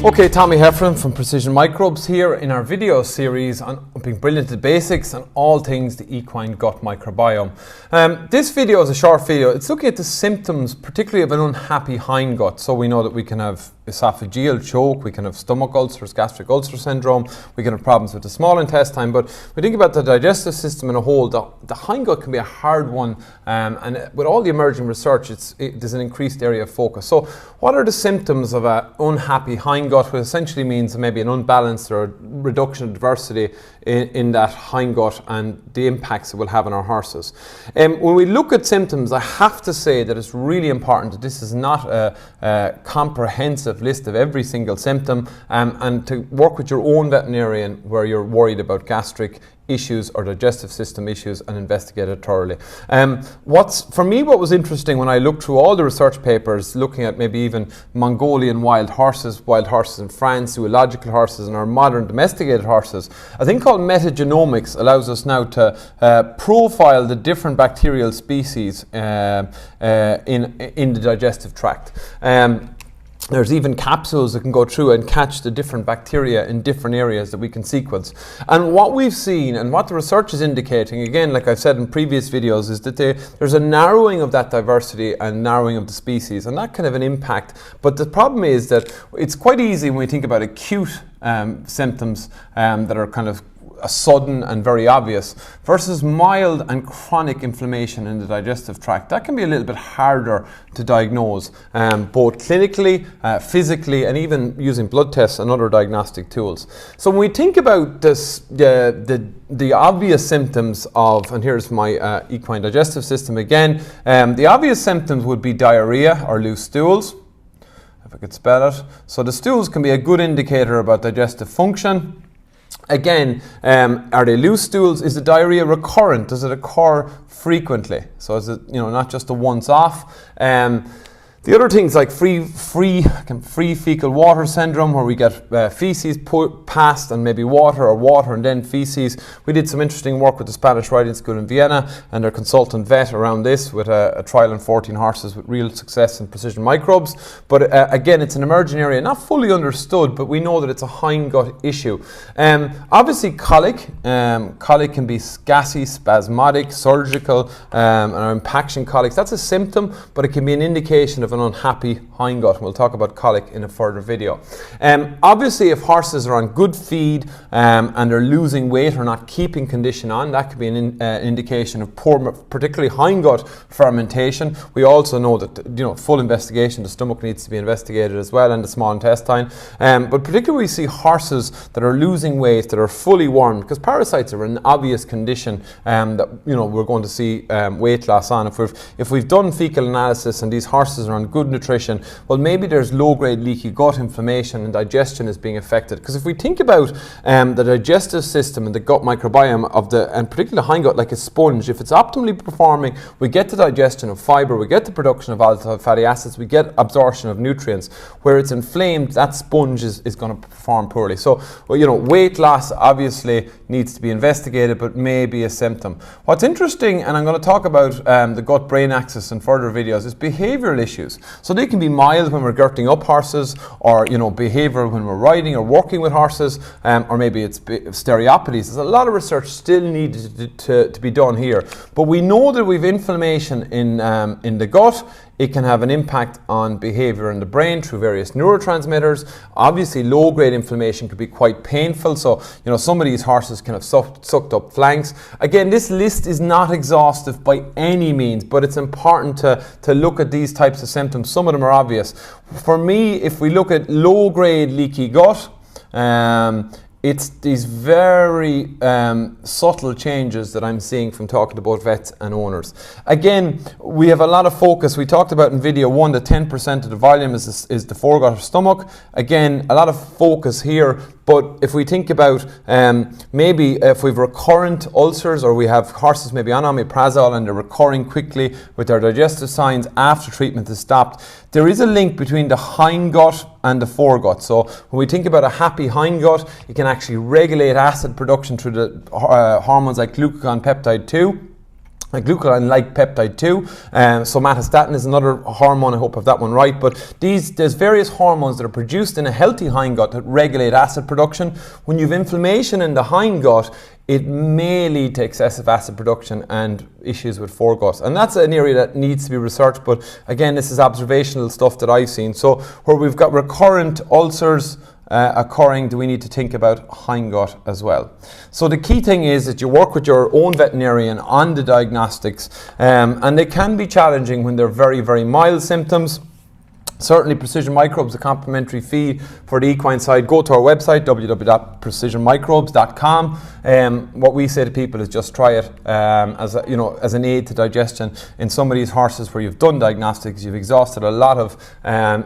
Okay, Tommy Heffron from Precision Microbes here in our video series on being brilliant at basics and all things the equine gut microbiome. This video is a short video. It's looking at the symptoms, particularly of an unhappy hindgut. So we know that we can have esophageal choke, we can have stomach ulcers, gastric ulcer syndrome, we can have problems with the small intestine, but we think about the digestive system in a whole, the hindgut can be a hard one, and with all the emerging research, there's an increased area of focus. So what are the symptoms of an unhappy hindgut, which essentially means maybe an unbalanced or reduction of diversity in that hindgut and the impacts it will have on our horses? When we look at symptoms, I have to say that it's really important that this is not a comprehensive list of every single symptom, and to work with your own veterinarian where you're worried about gastric issues or digestive system issues and investigate it thoroughly. For me, what was interesting when I looked through all the research papers, looking at maybe even Mongolian wild horses in France, zoological horses, and our modern domesticated horses, a thing called metagenomics allows us now to profile the different bacterial species in the digestive tract. There's even capsules that can go through and catch the different bacteria in different areas that we can sequence. And what we've seen and what the research is indicating, again, like I've said in previous videos, is that there's a narrowing of that diversity and narrowing of the species, and that can have an impact. But the problem is that it's quite easy when we think about acute symptoms that are kind of sudden and very obvious versus mild and chronic inflammation in the digestive tract. That can be a little bit harder to diagnose, both clinically, physically, and even using blood tests and other diagnostic tools. So when we think about this, the obvious symptoms of, and here's my equine digestive system again, the obvious symptoms would be diarrhea or loose stools, if I could spell it. So the stools can be a good indicator about digestive function. Again, are they loose stools? Is the diarrhea recurrent? Does it occur frequently? So is it, not just a once off? The other things like free fecal water syndrome, where we get feces passed and maybe water, or water and then feces. We did some interesting work with the Spanish Riding School in Vienna and their consultant vet around this with a trial on 14 horses with real success in Precision Microbes. But again, it's an emerging area, not fully understood, but we know that it's a hindgut issue. Obviously colic. Colic can be gassy, spasmodic, surgical, or impaction colics. That's a symptom, but it can be an indication of an unhappy hindgut. We'll talk about colic in a further video. Obviously, if horses are on good feed and they're losing weight or not keeping condition on, that could be an indication of poor, particularly hindgut fermentation. We also know that full investigation, the stomach needs to be investigated as well, and the small intestine. But particularly we see horses that are losing weight, that are fully wormed, because parasites are an obvious condition that we're going to see weight loss on. If we've done fecal analysis and these horses are on good nutrition, well, maybe there's low-grade leaky gut inflammation and digestion is being affected. Because if we think about the digestive system and the gut microbiome and particularly the hindgut like a sponge, if it's optimally performing, we get the digestion of fiber, we get the production of volatile fatty acids, we get absorption of nutrients. Where it's inflamed, that sponge is going to perform poorly. So, weight loss obviously needs to be investigated, but may be a symptom. What's interesting, and I'm going to talk about the gut-brain axis in further videos, is behavioural issues. So they can be mild when we're girting up horses, or behavioural when we're riding or working with horses, or maybe it's stereopathies. There's a lot of research still needed to be done here, but we know that we've inflammation in the gut. It can have an impact on behavior in the brain through various neurotransmitters. Obviously, low-grade inflammation could be quite painful. So, some of these horses can have sucked up flanks. Again, this list is not exhaustive by any means, but it's important to look at these types of symptoms. Some of them are obvious. For me, if we look at low-grade leaky gut, it's these very subtle changes that I'm seeing from talking to both vets and owners. Again, we have a lot of focus. We talked about in video 1 that 10% of the volume is the foregut or stomach. Again, a lot of focus here. But if we think about maybe if we've recurrent ulcers, or we have horses maybe on omeprazole and they're recurring quickly with their digestive signs after treatment is stopped, there is a link between the hindgut and the foregut. So when we think about a happy hindgut, it can actually regulate acid production through the hormones like glucagon peptide 2. glucagon-like peptide 2. Somatostatin is another hormone, I hope I have that one right, but there's various hormones that are produced in a healthy hindgut that regulate acid production. When you have inflammation in the hindgut, it may lead to excessive acid production and issues with foregut. And that's an area that needs to be researched, but again, this is observational stuff that I've seen. So where we've got recurrent ulcers occurring, do we need to think about hindgut as well? So the key thing is that you work with your own veterinarian on the diagnostics, and they can be challenging when they're very, very mild symptoms. Certainly Precision Microbes, a complimentary fee for the equine side. Go to our website, www.precisionmicrobes.com. What we say to people is just try it as an aid to digestion. In some of these horses where you've done diagnostics, you've exhausted a lot of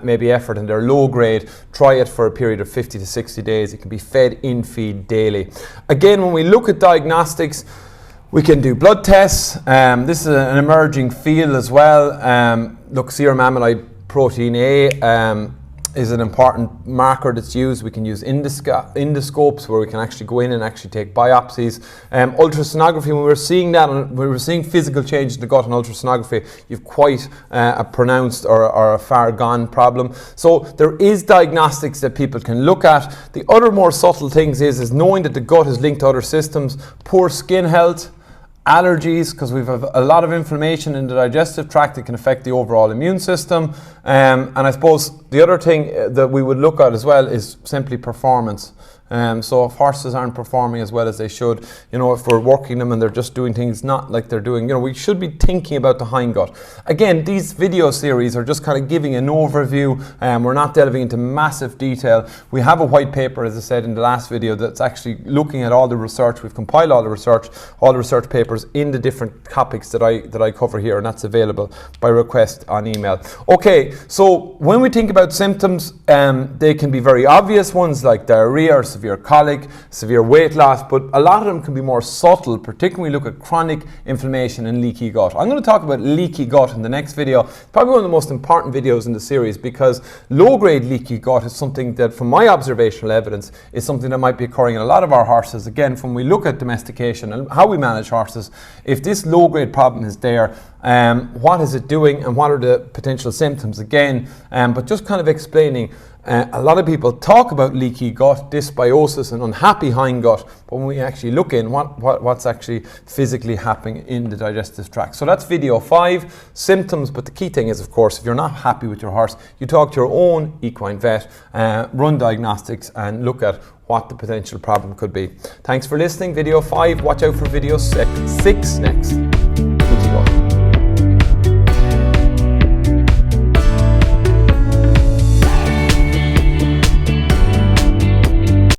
maybe effort and they're low grade, try it for a period of 50 to 60 days. It can be fed in feed daily. Again, when we look at diagnostics, we can do blood tests. This is an emerging field as well. Look, serum amyloid protein A is an important marker that's used. We can use endoscopes where we can actually go in and actually take biopsies. Ultrasonography, when we were seeing that, and we were seeing physical change in the gut on ultrasonography, you've quite a pronounced or a far gone problem. So there is diagnostics that people can look at. The other more subtle things is knowing that the gut is linked to other systems, poor skin health, allergies, because we have a lot of inflammation in the digestive tract that can affect the overall immune system. And I suppose the other thing that we would look at as well is simply performance. So if horses aren't performing as well as they should, if we're working them and they're just doing things not like they're doing, we should be thinking about the hindgut. Again, these video series are just kind of giving an overview. We're not delving into massive detail. We have a white paper, as I said in the last video, that's actually looking at all the research. We've compiled all the research papers in the different topics that I cover here, and that's available by request on email. Okay, so when we think about symptoms, they can be very obvious ones like diarrhea or severe colic, severe weight loss, but a lot of them can be more subtle, particularly when we look at chronic inflammation and leaky gut. I'm going to talk about leaky gut in the next video. It's probably one of the most important videos in the series, because low-grade leaky gut is something that, from my observational evidence, is something that might be occurring in a lot of our horses. Again, when we look at domestication and how we manage horses, if this low-grade problem is there, what is it doing and what are the potential symptoms? Again, but just kind of explaining. A lot of people talk about leaky gut, dysbiosis and unhappy hindgut, but when we actually look in what's actually physically happening in the digestive tract. So that's video 5, symptoms, but the key thing is, of course, if you're not happy with your horse, you talk to your own equine vet, run diagnostics and look at what the potential problem could be. Thanks for listening. Video 5, watch out for video 6 next.